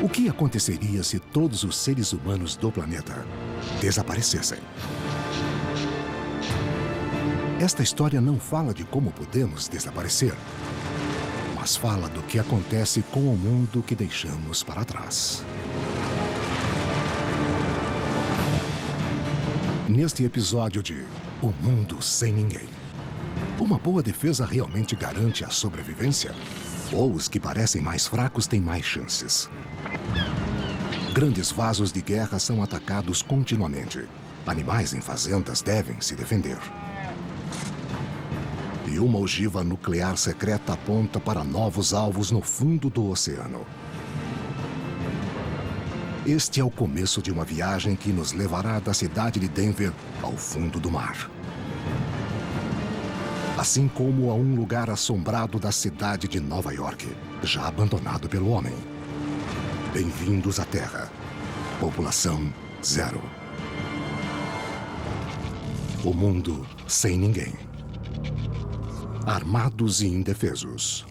O que aconteceria se todos os seres humanos do planeta desaparecessem? Esta história não fala de como podemos desaparecer, mas fala do que acontece com o mundo que deixamos para trás. Neste episódio de O Mundo Sem Ninguém, uma boa defesa realmente garante a sobrevivência? Ou os que parecem mais fracos têm mais chances? Grandes vasos de guerra são atacados continuamente. Animais em fazendas devem se defender. E uma ogiva nuclear secreta aponta para novos alvos no fundo do oceano. Este é o começo de uma viagem que nos levará da cidade de Denver ao fundo do mar. Assim como a um lugar assombrado da cidade de Nova York, já abandonado pelo homem. Bem-vindos à Terra. População zero. O mundo sem ninguém. Armados e indefesos.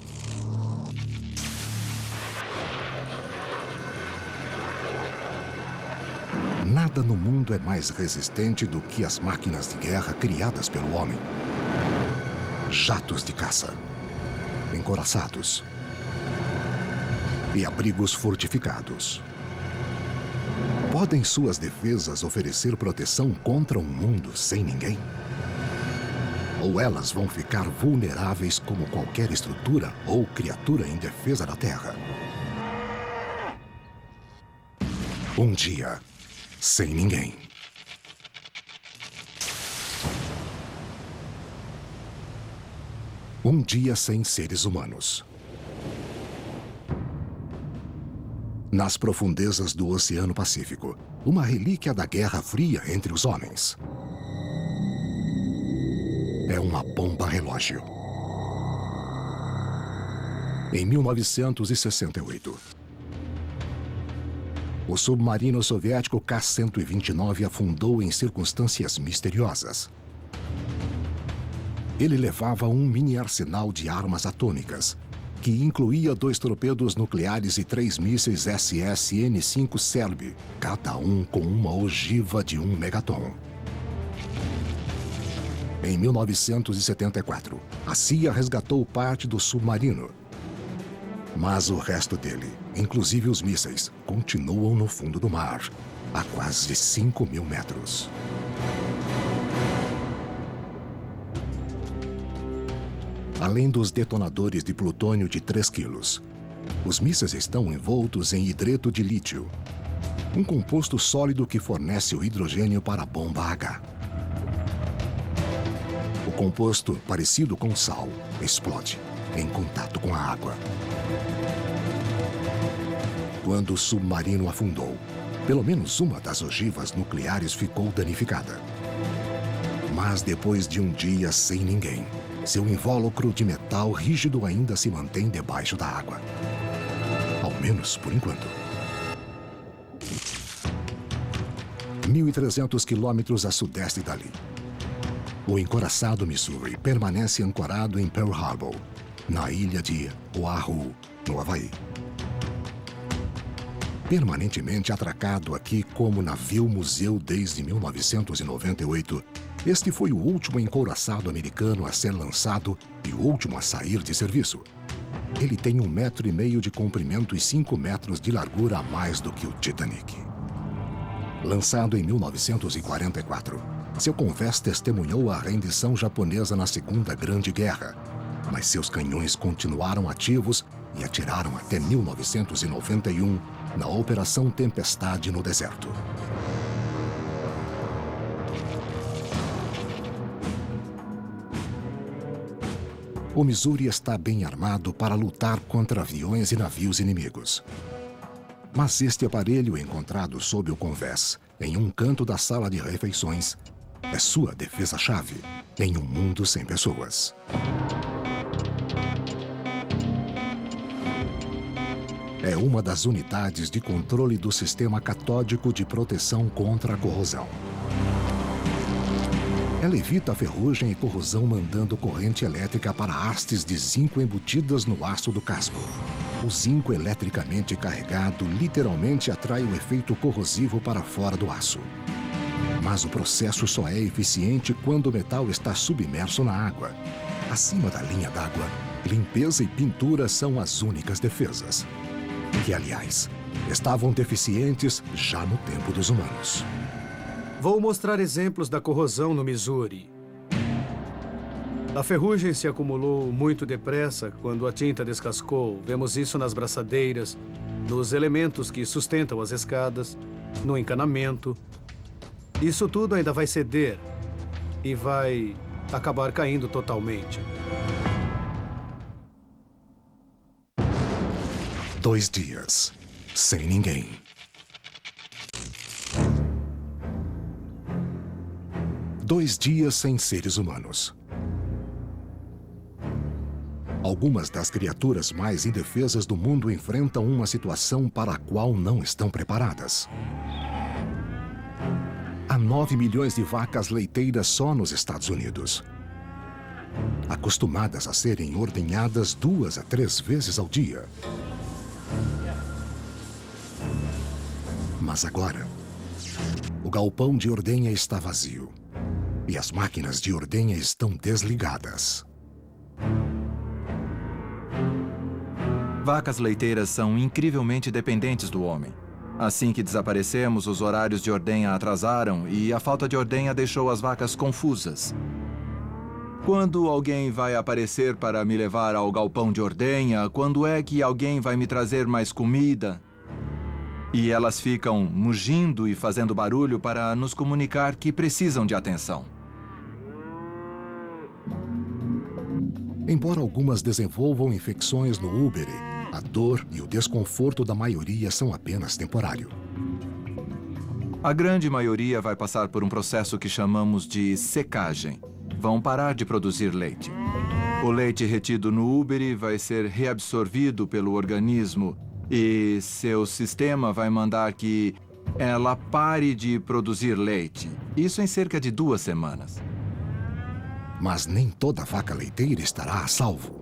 Nada no mundo é mais resistente do que as máquinas de guerra criadas pelo homem. Jatos de caça, encouraçados e abrigos fortificados. Podem suas defesas oferecer proteção contra um mundo sem ninguém? Ou elas vão ficar vulneráveis como qualquer estrutura ou criatura indefesa da Terra? Um dia sem ninguém. Um dia sem seres humanos. Nas profundezas do Oceano Pacífico, uma relíquia da Guerra Fria entre os homens. É uma bomba-relógio. Em 1968, o submarino soviético K-129 afundou em circunstâncias misteriosas. Ele levava um mini-arsenal de armas atômicas, que incluía 2 torpedos nucleares e 3 mísseis SS-N-5 Serb, cada um com uma ogiva de 1 megaton. Em 1974, a CIA resgatou parte do submarino. Mas o resto dele, inclusive os mísseis, continuam no fundo do mar, a quase 5.000 metros. Além dos detonadores de plutônio de 3 quilos, os mísseis estão envoltos em hidreto de lítio, um composto sólido que fornece o hidrogênio para a bomba H. O composto, parecido com sal, explode em contato com a água. Quando o submarino afundou, pelo menos uma das ogivas nucleares ficou danificada. Mas depois de um dia sem ninguém, seu invólucro de metal rígido ainda se mantém debaixo da água. Ao menos por enquanto. 1.300 quilômetros a sudeste dali. O encouraçado Missouri permanece ancorado em Pearl Harbor, na ilha de Oahu, no Havaí. Permanentemente atracado aqui como navio-museu desde 1998, este foi o último encouraçado americano a ser lançado e o último a sair de serviço. Ele tem 1,5 metros de comprimento e 5 metros de largura a mais do que o Titanic. Lançado em 1944, seu convés testemunhou a rendição japonesa na Segunda Grande Guerra, mas seus canhões continuaram ativos e atiraram até 1991 na Operação Tempestade no deserto. O Missouri está bem armado para lutar contra aviões e navios inimigos. Mas este aparelho encontrado sob o convés, em um canto da sala de refeições, é sua defesa-chave em um mundo sem pessoas. É uma das unidades de controle do sistema catódico de proteção contra a corrosão. Ela evita a ferrugem e corrosão mandando corrente elétrica para hastes de zinco embutidas no aço do casco. O zinco eletricamente carregado literalmente atrai o efeito corrosivo para fora do aço. Mas o processo só é eficiente quando o metal está submerso na água. Acima da linha d'água, limpeza e pintura são as únicas defesas. Que, aliás, estavam deficientes já no tempo dos humanos. Vou mostrar exemplos da corrosão no Missouri. A ferrugem se acumulou muito depressa quando a tinta descascou. Vemos isso nas braçadeiras, nos elementos que sustentam as escadas, no encanamento. Isso tudo ainda vai ceder e vai acabar caindo totalmente. 2 dias, sem ninguém. Dois dias sem seres humanos. Algumas das criaturas mais indefesas do mundo enfrentam uma situação para a qual não estão preparadas. Há 9 milhões de vacas leiteiras só nos Estados Unidos, acostumadas a serem ordenhadas 2 a 3 vezes ao dia. Mas agora, o galpão de ordenha está vazio e as máquinas de ordenha estão desligadas. Vacas leiteiras são incrivelmente dependentes do homem. Assim que desaparecemos, os horários de ordenha atrasaram e a falta de ordenha deixou as vacas confusas. Quando alguém vai aparecer para me levar ao galpão de ordenha? Quando é que alguém vai me trazer mais comida? E elas ficam mugindo e fazendo barulho para nos comunicar que precisam de atenção. Embora algumas desenvolvam infecções no úbere, a dor e o desconforto da maioria são apenas temporário. A grande maioria vai passar por um processo que chamamos de secagem. Vão parar de produzir leite. O leite retido no úbere vai ser reabsorvido pelo organismo e seu sistema vai mandar que ela pare de produzir leite. Isso em cerca de 2 semanas. Mas nem toda vaca leiteira estará a salvo.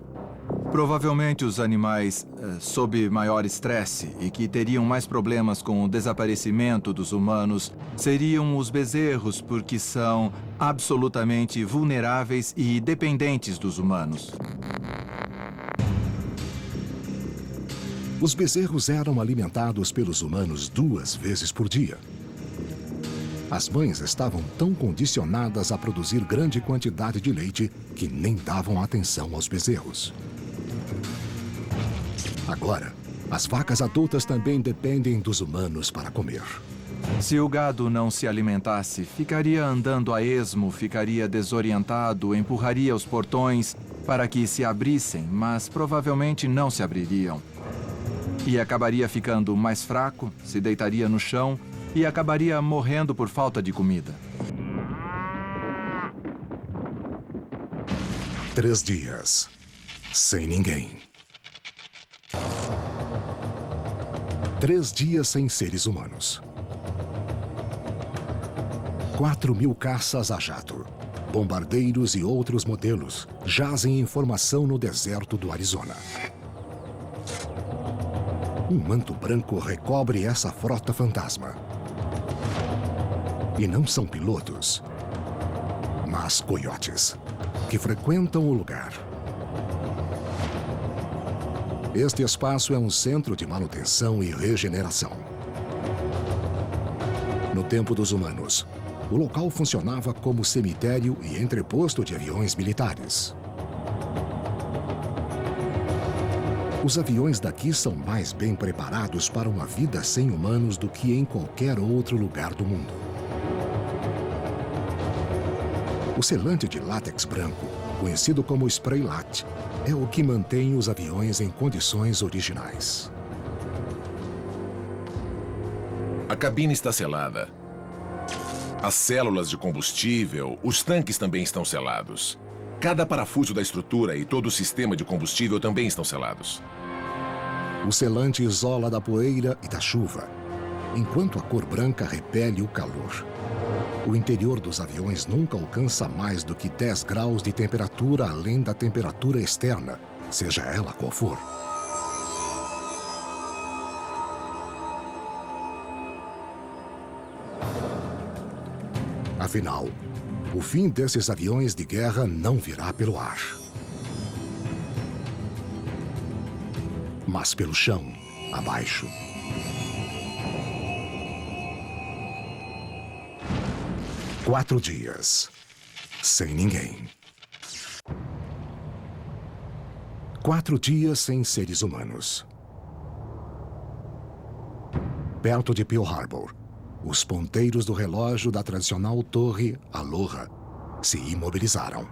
Provavelmente os animais sob maior estresse e que teriam mais problemas com o desaparecimento dos humanos seriam os bezerros, porque são absolutamente vulneráveis e dependentes dos humanos. Os bezerros eram alimentados pelos humanos 2 vezes por dia. As mães estavam tão condicionadas a produzir grande quantidade de leite que nem davam atenção aos bezerros. Agora, as vacas adultas também dependem dos humanos para comer. Se o gado não se alimentasse, ficaria andando a esmo, ficaria desorientado, empurraria os portões para que se abrissem, mas provavelmente não se abririam. E acabaria ficando mais fraco, se deitaria no chão e acabaria morrendo por falta de comida. 3 dias, sem ninguém. 3 dias sem seres humanos. 4.000 caças a jato, bombardeiros e outros modelos jazem em formação no deserto do Arizona. Um manto branco recobre essa frota fantasma. E não são pilotos, mas coiotes, que frequentam o lugar. Este espaço é um centro de manutenção e regeneração. No tempo dos humanos, o local funcionava como cemitério e entreposto de aviões militares. Os aviões daqui são mais bem preparados para uma vida sem humanos do que em qualquer outro lugar do mundo. O selante de látex branco, conhecido como spray lat, é o que mantém os aviões em condições originais. A cabine está selada. As células de combustível, os tanques também estão selados. Cada parafuso da estrutura e todo o sistema de combustível também estão selados. O selante isola da poeira e da chuva, enquanto a cor branca repele o calor. O interior dos aviões nunca alcança mais do que 10 graus de temperatura além da temperatura externa, seja ela qual for. Afinal, o fim desses aviões de guerra não virá pelo ar, mas pelo chão, abaixo. Quatro dias, sem ninguém. 4 dias sem seres humanos. Perto de Pearl Harbor, os ponteiros do relógio da tradicional torre Aloha se imobilizaram.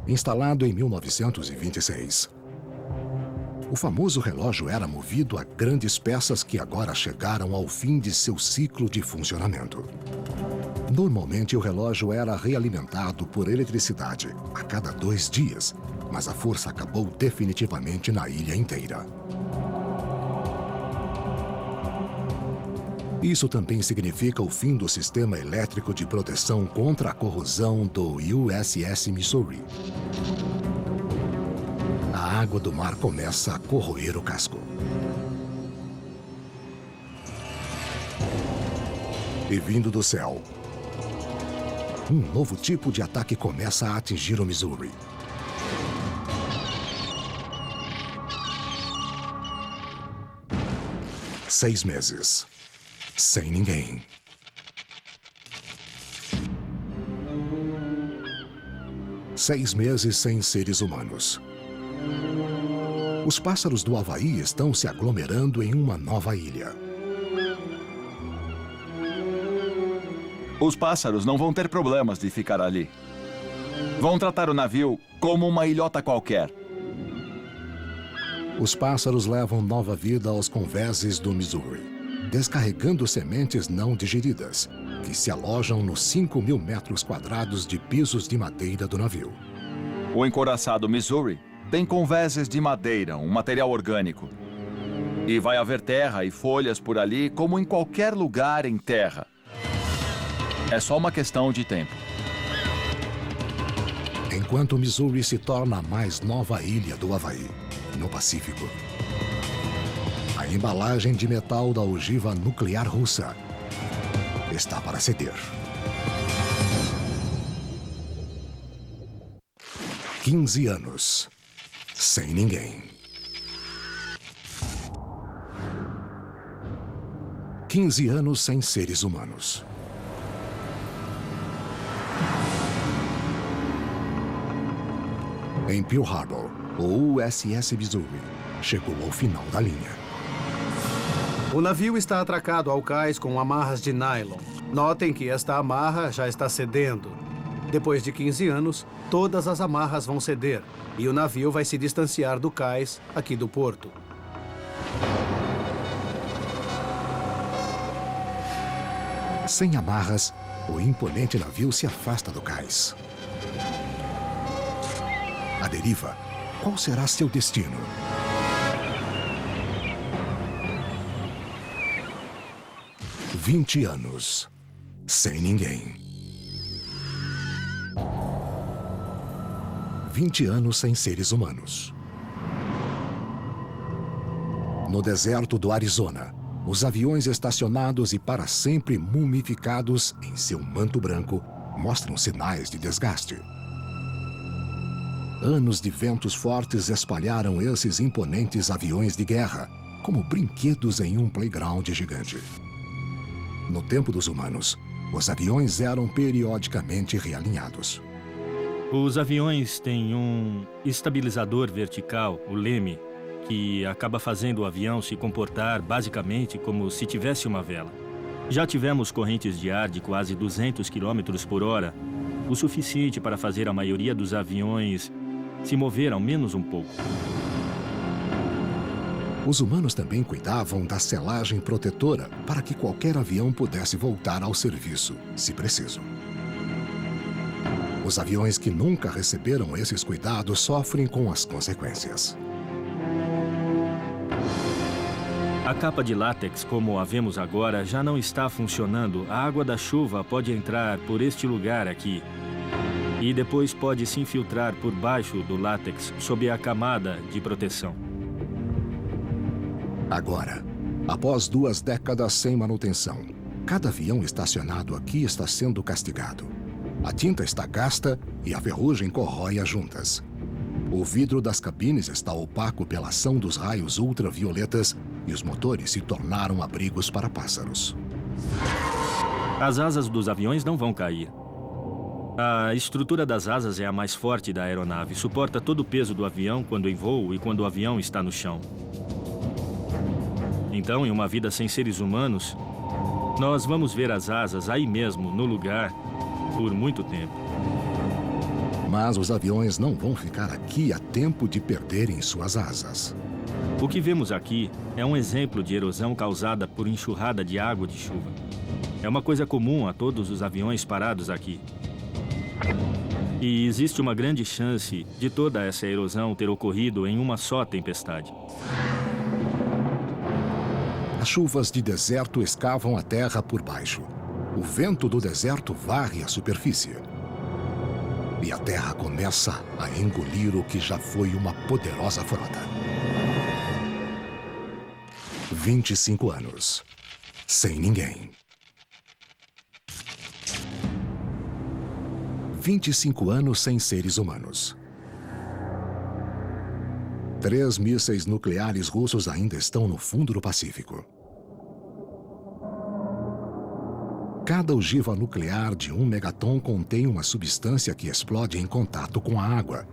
Instalado em 1926, o famoso relógio era movido a grandes peças que agora chegaram ao fim de seu ciclo de funcionamento. Normalmente, o relógio era realimentado por eletricidade a cada 2 dias, mas a força acabou definitivamente na ilha inteira. Isso também significa o fim do sistema elétrico de proteção contra a corrosão do USS Missouri. A água do mar começa a corroer o casco. E vindo do céu, um novo tipo de ataque começa a atingir o Missouri. Seis meses, sem ninguém. Seis meses sem seres humanos. Os pássaros do Havaí estão se aglomerando em uma nova ilha. Os pássaros não vão ter problemas de ficar ali. Vão tratar o navio como uma ilhota qualquer. Os pássaros levam nova vida aos convéses do Missouri, descarregando sementes não digeridas, que se alojam nos 5.000 metros quadrados de pisos de madeira do navio. O encouraçado Missouri tem convéses de madeira, um material orgânico. E vai haver terra e folhas por ali, como em qualquer lugar em terra. É só uma questão de tempo. Enquanto o Missouri se torna a mais nova ilha do Havaí, no Pacífico, a embalagem de metal da ogiva nuclear russa está para ceder. 15 anos, sem ninguém. 15 anos sem seres humanos. Em Pearl Harbor, o USS Missouri chegou ao final da linha. O navio está atracado ao cais com amarras de nylon. Notem que esta amarra já está cedendo. Depois de 15 anos, todas as amarras vão ceder e o navio vai se distanciar do cais aqui do porto. Sem amarras, o imponente navio se afasta do cais. À deriva, qual será seu destino? "20 anos, sem ninguém. 20 anos sem seres humanos. No deserto do Arizona, os aviões estacionados e para sempre mumificados em seu manto branco mostram sinais de desgaste. Anos de ventos fortes espalharam esses imponentes aviões de guerra, como brinquedos em um playground gigante. No tempo dos humanos, os aviões eram periodicamente realinhados. Os aviões têm um estabilizador vertical, o leme, que acaba fazendo o avião se comportar basicamente como se tivesse uma vela. Já tivemos correntes de ar de quase 200 km por hora, o suficiente para fazer a maioria dos aviões se mover ao menos um pouco. Os humanos também cuidavam da selagem protetora para que qualquer avião pudesse voltar ao serviço, se preciso. Os aviões que nunca receberam esses cuidados sofrem com as consequências. A capa de látex, como a vemos agora, já não está funcionando. A água da chuva pode entrar por este lugar aqui e depois pode se infiltrar por baixo do látex, sob a camada de proteção. Agora, após 2 décadas sem manutenção, Cada avião estacionado aqui está sendo castigado. A tinta está gasta e a ferrugem corrói as juntas. O vidro das cabines está opaco pela ação dos raios ultravioletas e os motores se tornaram abrigos para pássaros. As asas dos aviões não vão cair. A estrutura das asas é a mais forte da aeronave. Suporta todo o peso do avião quando em voo e quando o avião está no chão. Então, em uma vida sem seres humanos, nós vamos ver as asas aí mesmo, no lugar, por muito tempo. Mas os aviões não vão ficar aqui a tempo de perderem suas asas. O que vemos aqui é um exemplo de erosão causada por enxurrada de água de chuva. É uma coisa comum a todos os aviões parados aqui. E existe uma grande chance de toda essa erosão ter ocorrido em uma só tempestade. As chuvas de deserto escavam a terra por baixo. O vento do deserto varre a superfície. E a terra começa a engolir o que já foi uma poderosa frota. 25 anos. Sem ninguém. 25 anos sem seres humanos. 3 mísseis nucleares russos ainda estão no fundo do Pacífico. Cada ogiva nuclear de 1 megaton contém uma substância que explode em contato com a água.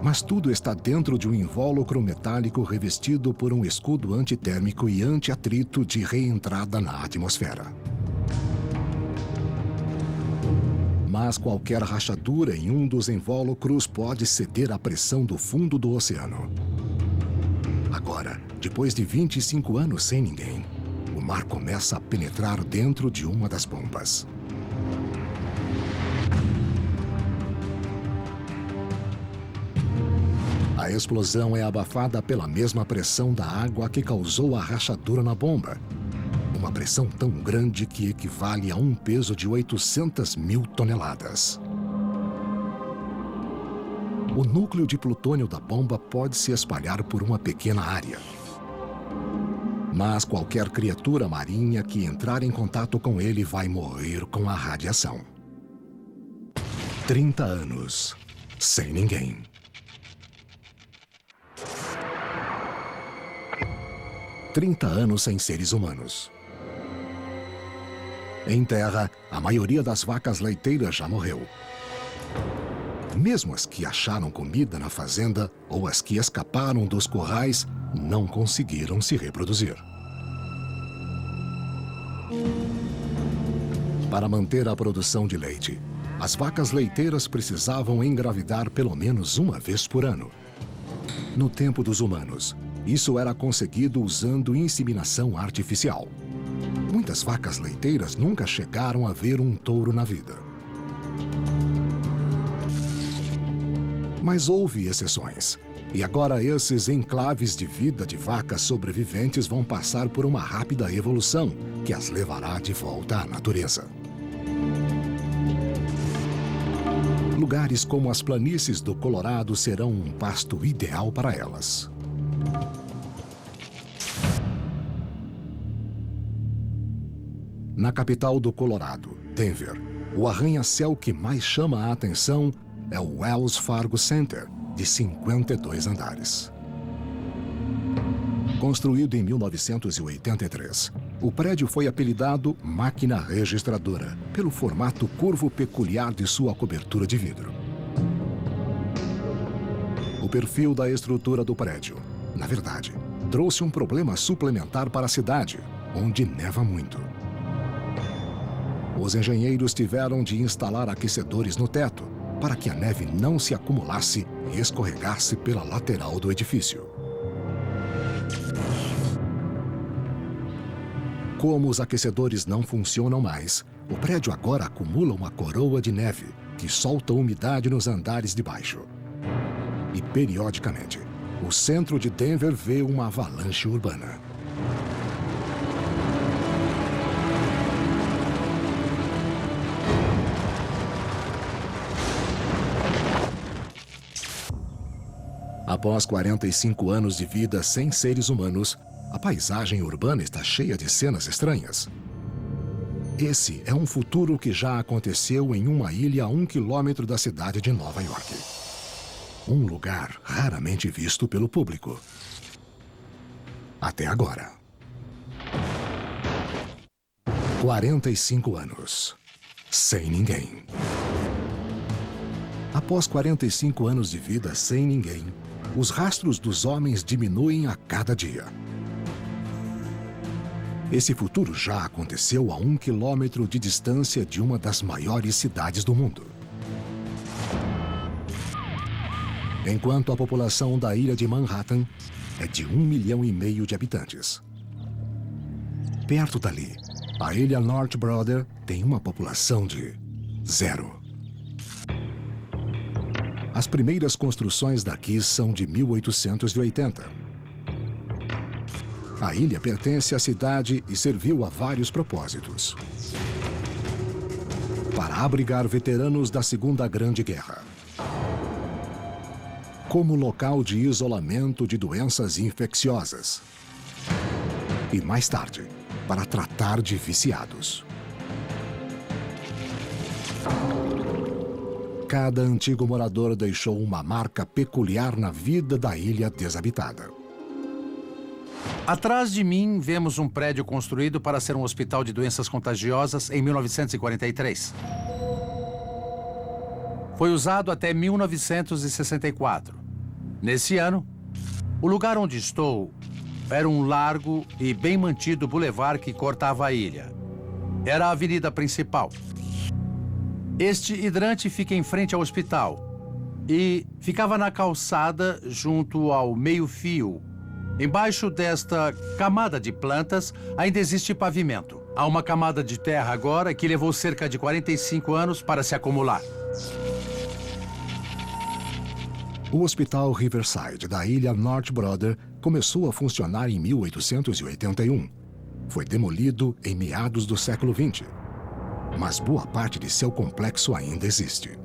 Mas tudo está dentro de um invólucro metálico revestido por um escudo antitérmico e anti-atrito de reentrada na atmosfera. Mas qualquer rachadura em um dos invólucros pode ceder à pressão do fundo do oceano. Agora, depois de 25 anos sem ninguém, o mar começa a penetrar dentro de uma das bombas. A explosão é abafada pela mesma pressão da água que causou a rachadura na bomba. Uma pressão tão grande que equivale a um peso de 800 mil toneladas. O núcleo de plutônio da bomba pode se espalhar por uma pequena área. Mas qualquer criatura marinha que entrar em contato com ele vai morrer com a radiação. 30 anos sem ninguém. 30 anos sem seres humanos. Em terra, a maioria das vacas leiteiras já morreu. Mesmo as que acharam comida na fazenda ou as que escaparam dos currais não conseguiram se reproduzir. Para manter a produção de leite, as vacas leiteiras precisavam engravidar pelo menos uma vez por ano. No tempo dos humanos, isso era conseguido usando inseminação artificial. Muitas vacas leiteiras nunca chegaram a ver um touro na vida. Mas houve exceções. E agora esses enclaves de vida de vacas sobreviventes vão passar por uma rápida evolução que as levará de volta à natureza. Lugares como as planícies do Colorado serão um pasto ideal para elas. Na capital do Colorado, Denver, o arranha-céu que mais chama a atenção é o Wells Fargo Center, de 52 andares. Construído em 1983, o prédio foi apelidado Máquina Registradora, pelo formato curvo peculiar de sua cobertura de vidro. O perfil da estrutura do prédio, na verdade, trouxe um problema suplementar para a cidade, onde neva muito. Os engenheiros tiveram de instalar aquecedores no teto para que a neve não se acumulasse e escorregasse pela lateral do edifício. Como os aquecedores não funcionam mais, o prédio agora acumula uma coroa de neve que solta umidade nos andares de baixo. E, periodicamente, o centro de Denver vê uma avalanche urbana. Após 45 anos de vida sem seres humanos, a paisagem urbana está cheia de cenas estranhas. Esse é um futuro que já aconteceu em uma ilha a 1 quilômetro da cidade de Nova York. Um lugar raramente visto pelo público. Até agora. 45 anos. Sem ninguém. Após 45 anos de vida sem ninguém, os rastros dos homens diminuem a cada dia. Esse futuro já aconteceu a 1 quilômetro de distância de uma das maiores cidades do mundo. Enquanto a população da ilha de Manhattan é de 1,5 milhão de habitantes. Perto dali, a ilha North Brother tem uma população de 0. As primeiras construções daqui são de 1880. A ilha pertence à cidade e serviu a vários propósitos. Para abrigar veteranos da Segunda Grande Guerra. Como local de isolamento de doenças infecciosas. E mais tarde, para tratar de viciados. Cada antigo morador deixou uma marca peculiar na vida da ilha desabitada. Atrás de mim, vemos um prédio construído para ser um hospital de doenças contagiosas em 1943. Foi usado até 1964. Nesse ano, o lugar onde estou era um largo e bem mantido bulevar que cortava a ilha. Era a avenida principal. Este hidrante fica em frente ao hospital e ficava na calçada junto ao meio-fio. Embaixo desta camada de plantas, ainda existe pavimento. Há uma camada de terra agora que levou cerca de 45 anos para se acumular. O Hospital Riverside da ilha North Brother começou a funcionar em 1881. Foi demolido em meados do século XX. Mas boa parte de seu complexo ainda existe.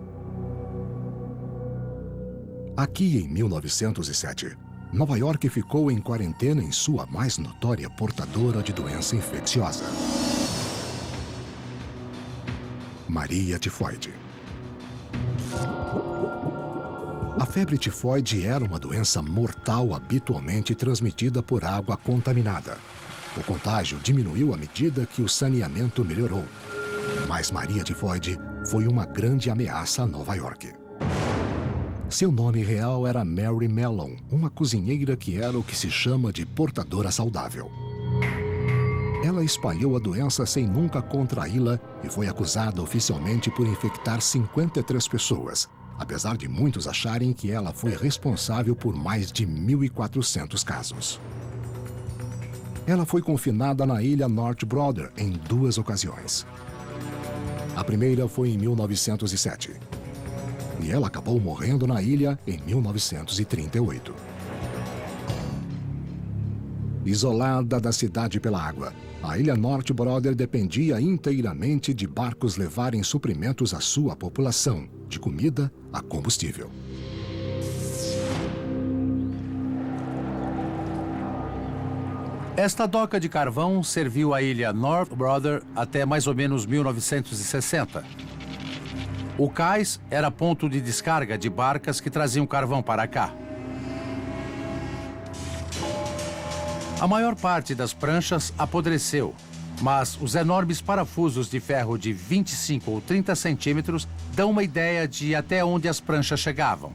Aqui em 1907, Nova York ficou em quarentena em sua mais notória portadora de doença infecciosa. Maria Tifoide. A febre tifoide era uma doença mortal habitualmente transmitida por água contaminada. O contágio diminuiu à medida que o saneamento melhorou. Mas Maria Tifoide foi uma grande ameaça a Nova York. Seu nome real era Mary Mellon, uma cozinheira que era o que se chama de portadora saudável. Ela espalhou a doença sem nunca contraí-la e foi acusada oficialmente por infectar 53 pessoas, apesar de muitos acharem que ela foi responsável por mais de 1.400 casos. Ela foi confinada na ilha North Brother em 2 ocasiões. A primeira foi em 1907. E ela acabou morrendo na ilha em 1938. Isolada da cidade pela água, a ilha North Brother dependia inteiramente de barcos levarem suprimentos à sua população, de comida a combustível. Esta doca de carvão serviu a ilha North Brother até mais ou menos 1960. O cais era ponto de descarga de barcas que traziam carvão para cá. A maior parte das pranchas apodreceu, mas os enormes parafusos de ferro de 25 ou 30 centímetros dão uma ideia de até onde as pranchas chegavam.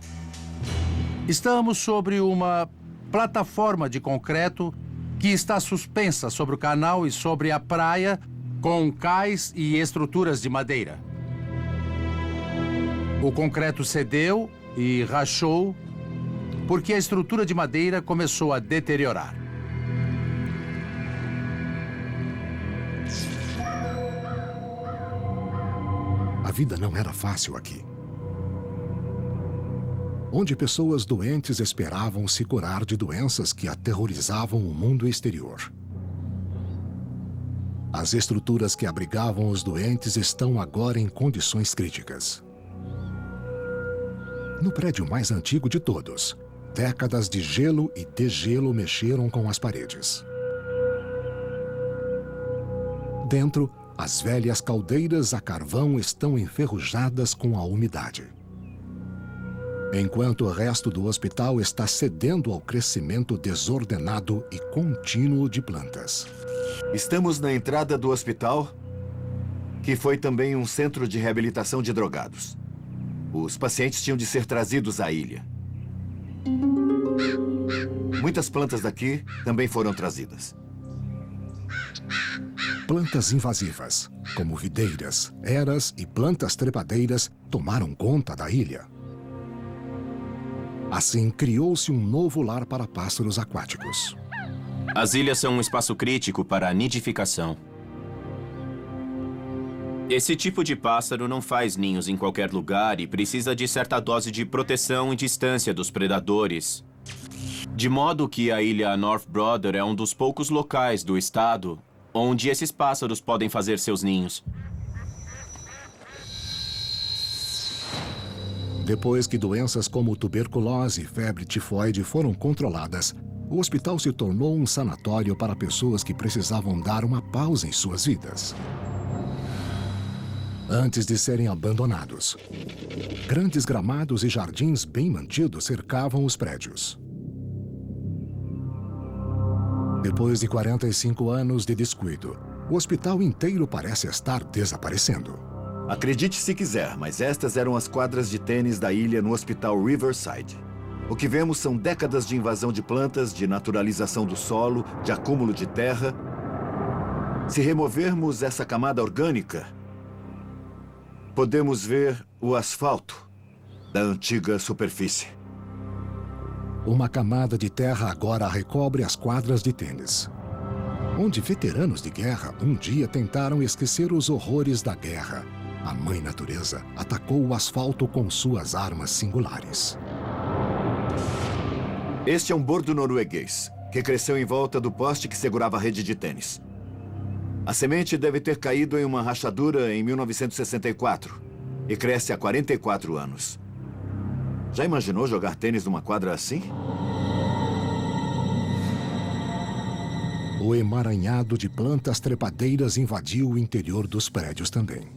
Estamos sobre uma plataforma de concreto que está suspensa sobre o canal e sobre a praia, com cais e estruturas de madeira. O concreto cedeu e rachou porque a estrutura de madeira começou a deteriorar. A vida não era fácil aqui. Onde pessoas doentes esperavam se curar de doenças que aterrorizavam o mundo exterior. As estruturas que abrigavam os doentes estão agora em condições críticas. No prédio mais antigo de todos, décadas de gelo e degelo mexeram com as paredes. Dentro, As velhas caldeiras a carvão estão enferrujadas com a umidade. Enquanto o resto do hospital está cedendo ao crescimento desordenado e contínuo de plantas. Estamos na entrada do hospital, que foi também um centro de reabilitação de drogados. Os pacientes tinham de ser trazidos à ilha. Muitas plantas daqui também foram trazidas. Plantas invasivas, como videiras, eras e plantas trepadeiras, tomaram conta da ilha. Assim, criou-se um novo lar para pássaros aquáticos. As ilhas são um espaço crítico para a nidificação. Esse tipo de pássaro não faz ninhos em qualquer lugar e precisa de certa dose de proteção e distância dos predadores. De modo que a ilha North Brother é um dos poucos locais do estado onde esses pássaros podem fazer seus ninhos. Depois que doenças como tuberculose e febre tifoide foram controladas, o hospital se tornou um sanatório para pessoas que precisavam dar uma pausa em suas vidas. Antes de serem abandonados, grandes gramados e jardins bem mantidos cercavam os prédios. Depois de 45 anos de descuido, o hospital inteiro parece estar desaparecendo. Acredite se quiser, mas estas eram as quadras de tênis da ilha no hospital Riverside. O que vemos são décadas de invasão de plantas, de naturalização do solo, de acúmulo de terra. Se removermos essa camada orgânica, podemos ver o asfalto da antiga superfície. Uma camada de terra agora recobre as quadras de tênis, onde veteranos de guerra um dia tentaram esquecer os horrores da guerra. A mãe natureza atacou o asfalto com suas armas singulares. Este é um bordo norueguês, que cresceu em volta do poste que segurava a rede de tênis. A semente deve ter caído em uma rachadura em 1964 e cresce há 44 anos. Já imaginou jogar tênis numa quadra assim? O emaranhado de plantas trepadeiras invadiu o interior dos prédios também.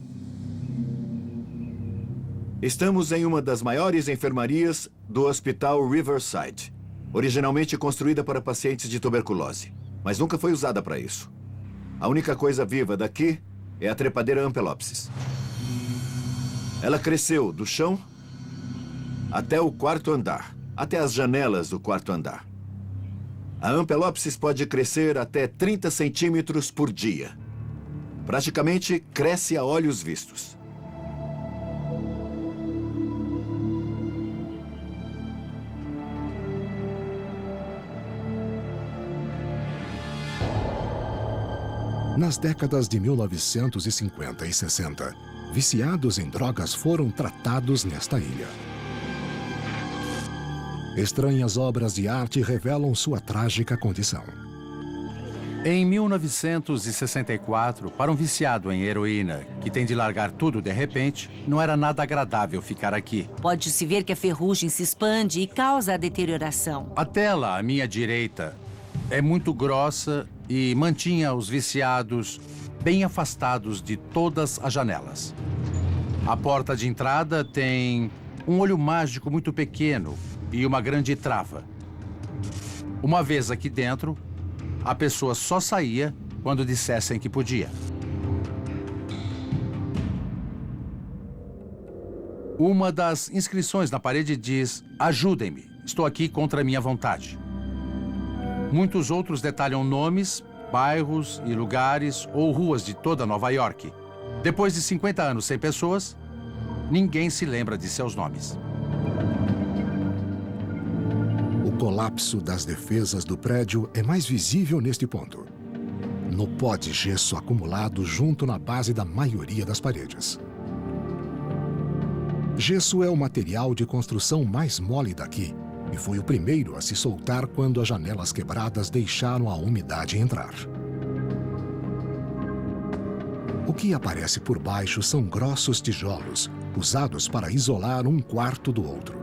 Estamos em uma das maiores enfermarias do Hospital Riverside, originalmente construída para pacientes de tuberculose, mas nunca foi usada para isso. A única coisa viva daqui é a trepadeira Ampelopsis. Ela cresceu do chão até o quarto andar, até as janelas do quarto andar. A Ampelopsis pode crescer até 30 centímetros por dia. Praticamente cresce a olhos vistos. Nas décadas de 1950 e 60, viciados em drogas foram tratados nesta ilha. Estranhas obras de arte revelam sua trágica condição. Em 1964, para um viciado em heroína que tem de largar tudo de repente, não era nada agradável ficar aqui. Pode-se ver que a ferrugem se expande e causa a deterioração. A tela à minha direita é muito grossa e mantinha os viciados bem afastados de todas as janelas. A porta de entrada tem um olho mágico muito pequeno e uma grande trava. Uma vez aqui dentro, a pessoa só saía quando dissessem que podia. Uma das inscrições na parede diz: "Ajudem-me, estou aqui contra a minha vontade". Muitos outros detalham nomes, bairros e lugares ou ruas de toda Nova York. Depois de 50 anos sem pessoas, ninguém se lembra de seus nomes. O colapso das defesas do prédio é mais visível neste ponto. No pó de gesso acumulado junto na base da maioria das paredes. Gesso é o material de construção mais mole daqui e foi o primeiro a se soltar quando as janelas quebradas deixaram a umidade entrar. O que aparece por baixo são grossos tijolos, usados para isolar um quarto do outro.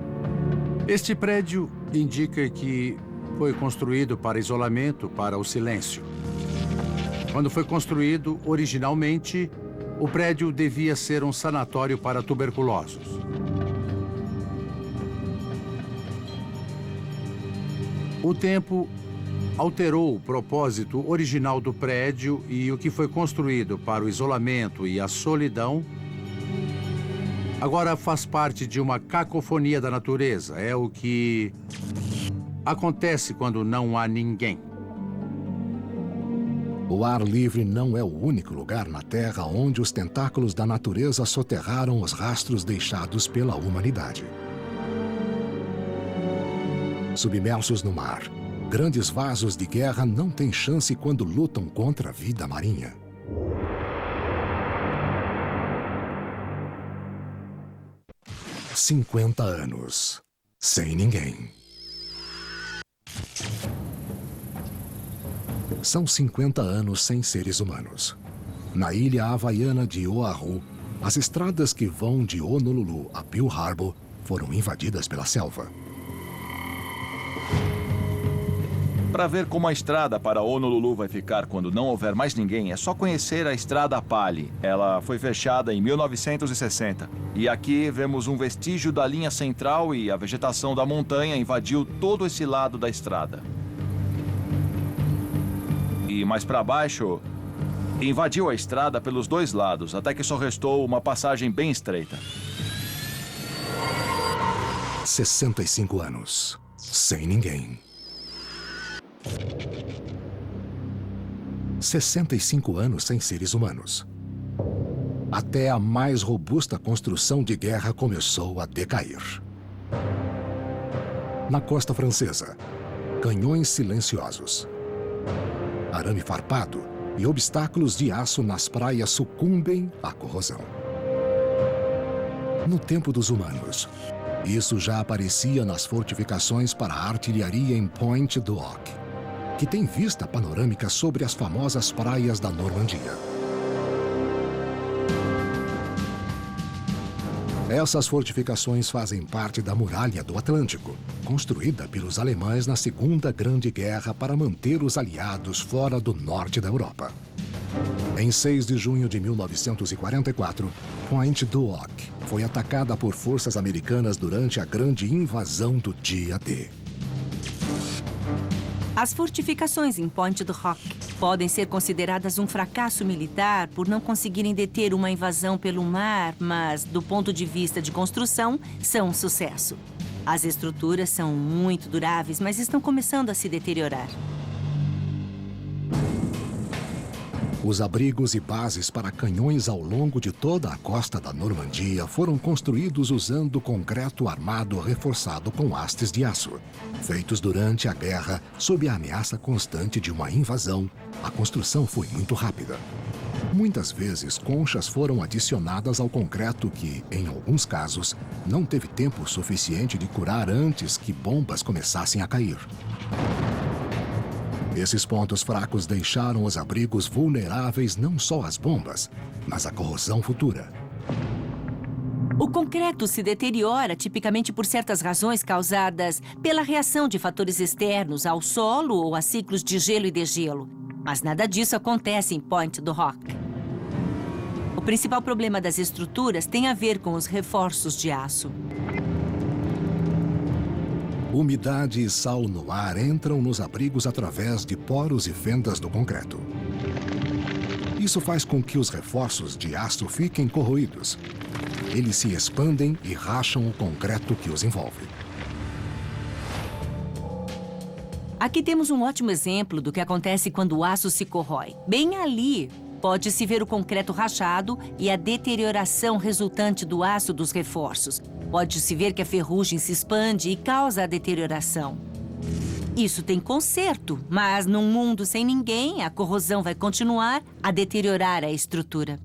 Este prédio indica que foi construído para isolamento para o silêncio. Quando foi construído, originalmente, o prédio devia ser um sanatório para tuberculosos. O tempo alterou o propósito original do prédio e o que foi construído para o isolamento e a solidão agora faz parte de uma cacofonia da natureza. É o que acontece quando não há ninguém. O ar livre não é o único lugar na Terra onde os tentáculos da natureza soterraram os rastros deixados pela humanidade. Submersos no mar, grandes vasos de guerra não têm chance quando lutam contra a vida marinha. "50 anos, sem ninguém." São 50 anos sem seres humanos. Na ilha havaiana de Oahu, as estradas que vão de Honolulu a Pearl Harbor foram invadidas pela selva. Para ver como a estrada para Honolulu vai ficar quando não houver mais ninguém, é só conhecer a Estrada Pali. Ela foi fechada em 1960. E aqui vemos um vestígio da linha central e a vegetação da montanha invadiu todo esse lado da estrada. E mais para baixo, invadiu a estrada pelos dois lados, até que só restou uma passagem bem estreita. 65 anos, sem ninguém. 65 anos sem seres humanos. Até a mais robusta construção de guerra começou a decair. Na costa francesa, canhões silenciosos, arame farpado e obstáculos de aço nas praias sucumbem à corrosão. No tempo dos humanos, isso já aparecia nas fortificações para a artilharia em Pointe du Hoc, que tem vista panorâmica sobre as famosas praias da Normandia. Essas fortificações fazem parte da Muralha do Atlântico, construída pelos alemães na Segunda Grande Guerra para manter os aliados fora do norte da Europa. Em 6 de junho de 1944, Pointe du Hoc foi atacada por forças americanas durante a grande invasão do Dia D. As fortificações em Pointe du Hoc podem ser consideradas um fracasso militar por não conseguirem deter uma invasão pelo mar, mas, do ponto de vista de construção, são um sucesso. As estruturas são muito duráveis, mas estão começando a se deteriorar. Os abrigos e bases para canhões ao longo de toda a costa da Normandia foram construídos usando concreto armado reforçado com hastes de aço. Feitos durante a guerra, sob a ameaça constante de uma invasão, a construção foi muito rápida. Muitas vezes, conchas foram adicionadas ao concreto que, em alguns casos, não teve tempo suficiente de curar antes que bombas começassem a cair. Esses pontos fracos deixaram os abrigos vulneráveis não só às bombas, mas à corrosão futura. O concreto se deteriora tipicamente por certas razões causadas pela reação de fatores externos ao solo ou a ciclos de gelo e degelo. Mas nada disso acontece em Pointe du Hoc. O principal problema das estruturas tem a ver com os reforços de aço. Umidade e sal no ar entram nos abrigos através de poros e fendas do concreto. Isso faz com que os reforços de aço fiquem corroídos. Eles se expandem e racham o concreto que os envolve. Aqui temos um ótimo exemplo do que acontece quando o aço se corrói. Bem ali, pode-se ver o concreto rachado e a deterioração resultante do aço dos reforços. Pode-se ver que a ferrugem se expande e causa a deterioração. Isso tem conserto, mas num mundo sem ninguém, a corrosão vai continuar a deteriorar a estrutura.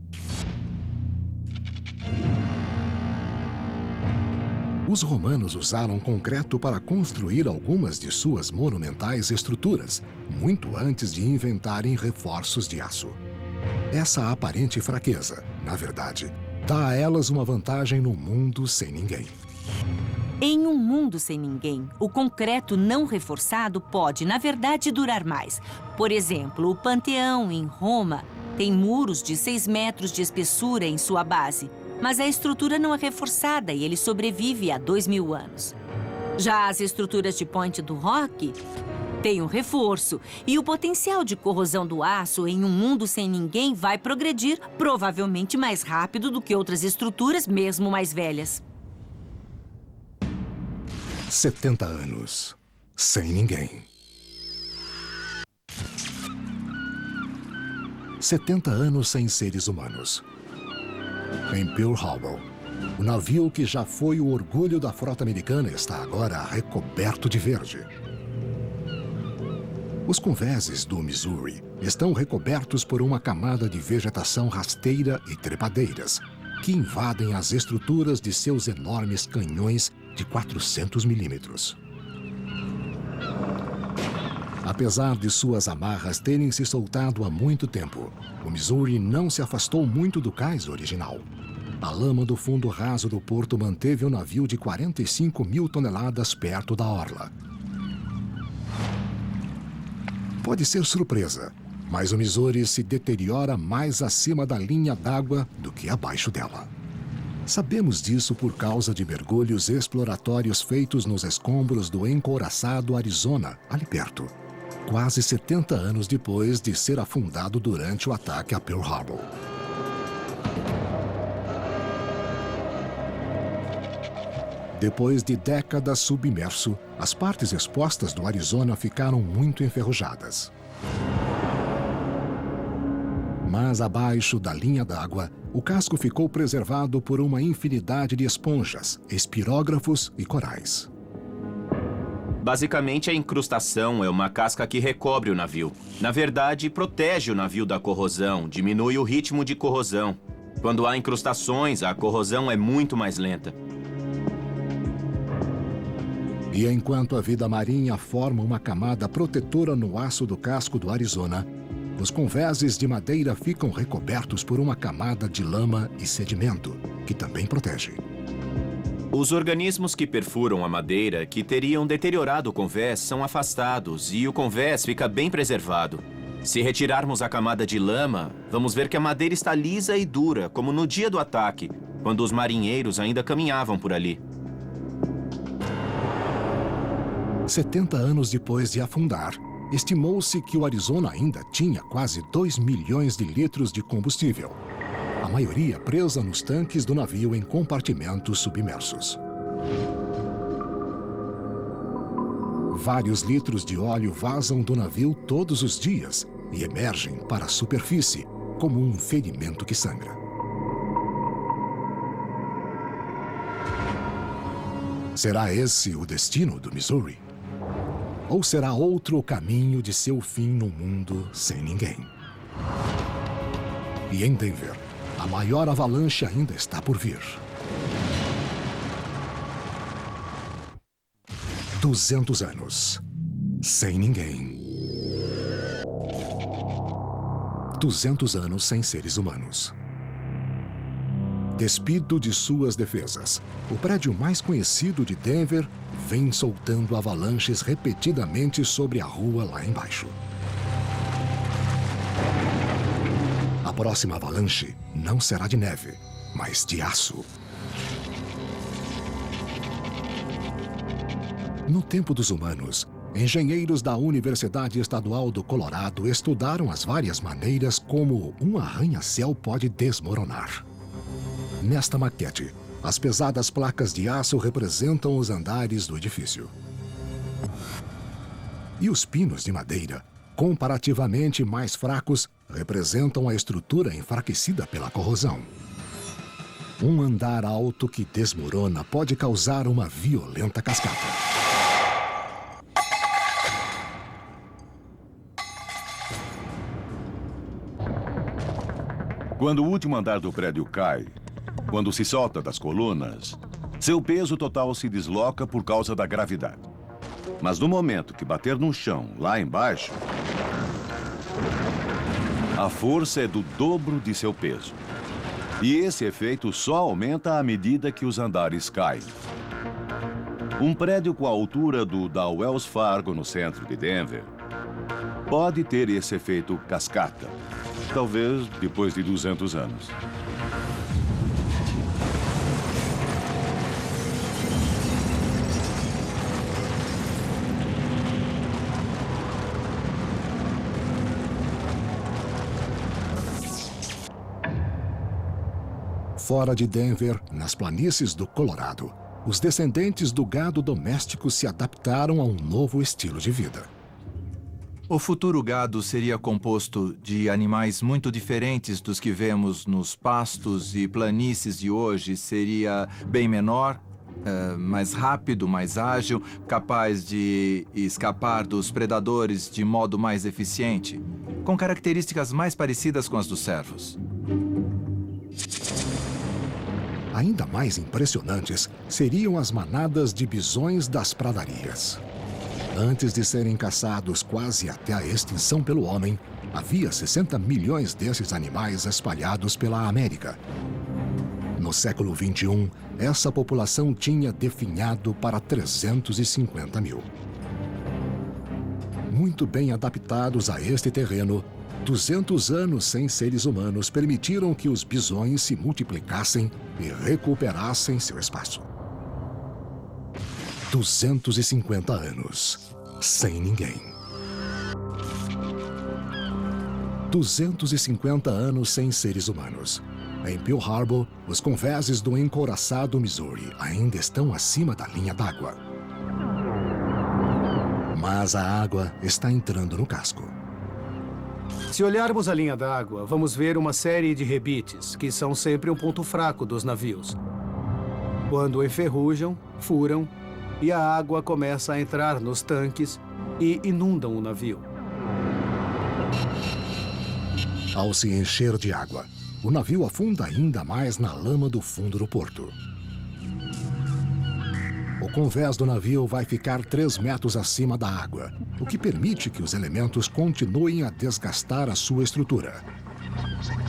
Os romanos usaram concreto para construir algumas de suas monumentais estruturas, muito antes de inventarem reforços de aço. Essa aparente fraqueza, na verdade, dá a elas uma vantagem no mundo sem ninguém. Em um mundo sem ninguém, o concreto não reforçado pode, na verdade, durar mais. Por exemplo, o Panteão, em Roma, tem muros de 6 metros de espessura em sua base, mas a estrutura não é reforçada e ele sobrevive há 2.000 anos. Já as estruturas de Point do Rock têm um reforço, e o potencial de corrosão do aço em um mundo sem ninguém vai progredir provavelmente mais rápido do que outras estruturas, mesmo mais velhas. 70 anos. Sem ninguém. 70 anos sem seres humanos. Em Pearl Harbor, o navio que já foi o orgulho da frota americana está agora recoberto de verde. Os convéses do Missouri estão recobertos por uma camada de vegetação rasteira e trepadeiras, que invadem as estruturas de seus enormes canhões de 400 milímetros. Apesar de suas amarras terem se soltado há muito tempo, o Missouri não se afastou muito do cais original. A lama do fundo raso do porto manteve o navio de 45 mil toneladas perto da orla. Pode ser surpresa, mas o Missouri se deteriora mais acima da linha d'água do que abaixo dela. Sabemos disso por causa de mergulhos exploratórios feitos nos escombros do encouraçado Arizona, ali perto, quase 70 anos depois de ser afundado durante o ataque a Pearl Harbor. Depois de décadas submerso, as partes expostas do Arizona ficaram muito enferrujadas. Mas abaixo da linha d'água, o casco ficou preservado por uma infinidade de esponjas, espirógrafos e corais. Basicamente, a incrustação é uma casca que recobre o navio. Na verdade, protege o navio da corrosão, diminui o ritmo de corrosão. Quando há incrustações, a corrosão é muito mais lenta. E enquanto a vida marinha forma uma camada protetora no aço do casco do Arizona, os convéses de madeira ficam recobertos por uma camada de lama e sedimento, que também protege. Os organismos que perfuram a madeira, que teriam deteriorado o convés, são afastados e o convés fica bem preservado. Se retirarmos a camada de lama, vamos ver que a madeira está lisa e dura, como no dia do ataque, quando os marinheiros ainda caminhavam por ali. 70 anos depois de afundar, estimou-se que o Arizona ainda tinha quase 2 milhões de litros de combustível, a maioria presa nos tanques do navio em compartimentos submersos. Vários litros de óleo vazam do navio todos os dias e emergem para a superfície como um ferimento que sangra. Será esse o destino do Missouri? Ou será outro o caminho de seu fim no mundo sem ninguém? E em Denver, a maior avalanche ainda está por vir. 200 anos. Sem ninguém. 200 anos sem seres humanos. Despido de suas defesas, o prédio mais conhecido de Denver vem soltando avalanches repetidamente sobre a rua lá embaixo. A próxima avalanche não será de neve, mas de aço. No tempo dos humanos, engenheiros da Universidade Estadual do Colorado estudaram as várias maneiras como um arranha-céu pode desmoronar. Nesta maquete, as pesadas placas de aço representam os andares do edifício. E os pinos de madeira, comparativamente mais fracos, representam a estrutura enfraquecida pela corrosão. Um andar alto que desmorona pode causar uma violenta cascata. Quando o último andar do prédio cai, quando se solta das colunas, seu peso total se desloca por causa da gravidade. Mas no momento que bater no chão, lá embaixo, a força é do dobro de seu peso. E esse efeito só aumenta à medida que os andares caem. Um prédio com a altura do da Wells Fargo, no centro de Denver, pode ter esse efeito cascata. Talvez depois de 200 anos. Fora de Denver, nas planícies do Colorado, os descendentes do gado doméstico se adaptaram a um novo estilo de vida. O futuro gado seria composto de animais muito diferentes dos que vemos nos pastos e planícies de hoje. Seria bem menor, mais rápido, mais ágil, capaz de escapar dos predadores de modo mais eficiente, com características mais parecidas com as dos cervos. Ainda mais impressionantes seriam as manadas de bisões das pradarias. Antes de serem caçados quase até a extinção pelo homem, havia 60 milhões desses animais espalhados pela América. No século XXI, essa população tinha definhado para 350 mil. Muito bem adaptados a este terreno, 200 anos sem seres humanos permitiram que os bisões se multiplicassem e recuperassem seu espaço. 250 anos sem ninguém. 250 anos sem seres humanos. Em Pearl Harbor, os convéses do encouraçado Missouri ainda estão acima da linha d'água. Mas a água está entrando no casco. Se olharmos a linha d'água, vamos ver uma série de rebites, que são sempre um ponto fraco dos navios. Quando enferrujam, furam, e a água começa a entrar nos tanques e inundam o navio. Ao se encher de água, o navio afunda ainda mais na lama do fundo do porto. O convés do navio vai ficar 3 metros acima da água, o que permite que os elementos continuem a desgastar a sua estrutura.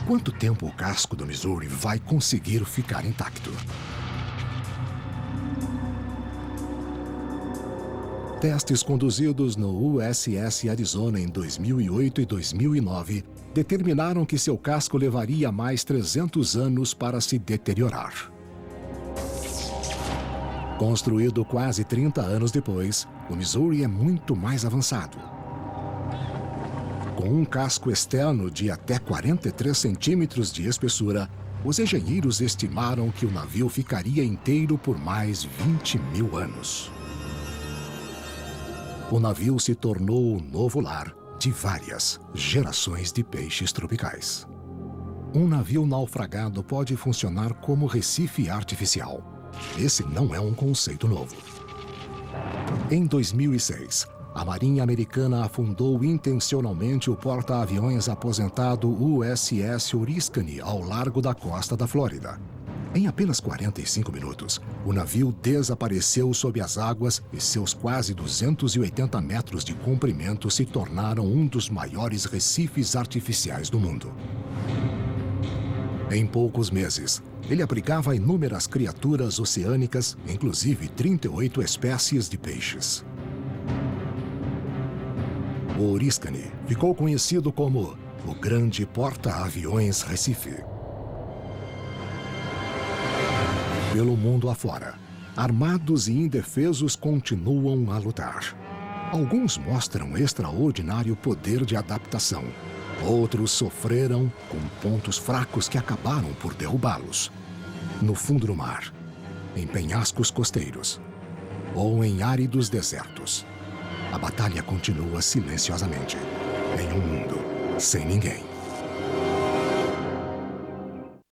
Quanto tempo o casco do Missouri vai conseguir ficar intacto? Testes conduzidos no USS Arizona em 2008 e 2009 determinaram que seu casco levaria mais 300 anos para se deteriorar. Construído quase 30 anos depois, o Missouri é muito mais avançado. Com um casco externo de até 43 centímetros de espessura, os engenheiros estimaram que o navio ficaria inteiro por mais 20 mil anos. O navio se tornou o novo lar de várias gerações de peixes tropicais. Um navio naufragado pode funcionar como recife artificial. Esse não é um conceito novo. Em 2006, a Marinha Americana afundou intencionalmente o porta-aviões aposentado USS Oriskany ao largo da costa da Flórida. Em apenas 45 minutos, o navio desapareceu sob as águas e seus quase 280 metros de comprimento se tornaram um dos maiores recifes artificiais do mundo. Em poucos meses, ele abrigava inúmeras criaturas oceânicas, inclusive 38 espécies de peixes. O Oriskany ficou conhecido como o Grande Porta-Aviões Recife. Pelo mundo afora, armados e indefesos continuam a lutar. Alguns mostram extraordinário poder de adaptação. Outros sofreram com pontos fracos que acabaram por derrubá-los. No fundo do mar, em penhascos costeiros ou em áridos desertos, a batalha continua silenciosamente em um mundo sem ninguém.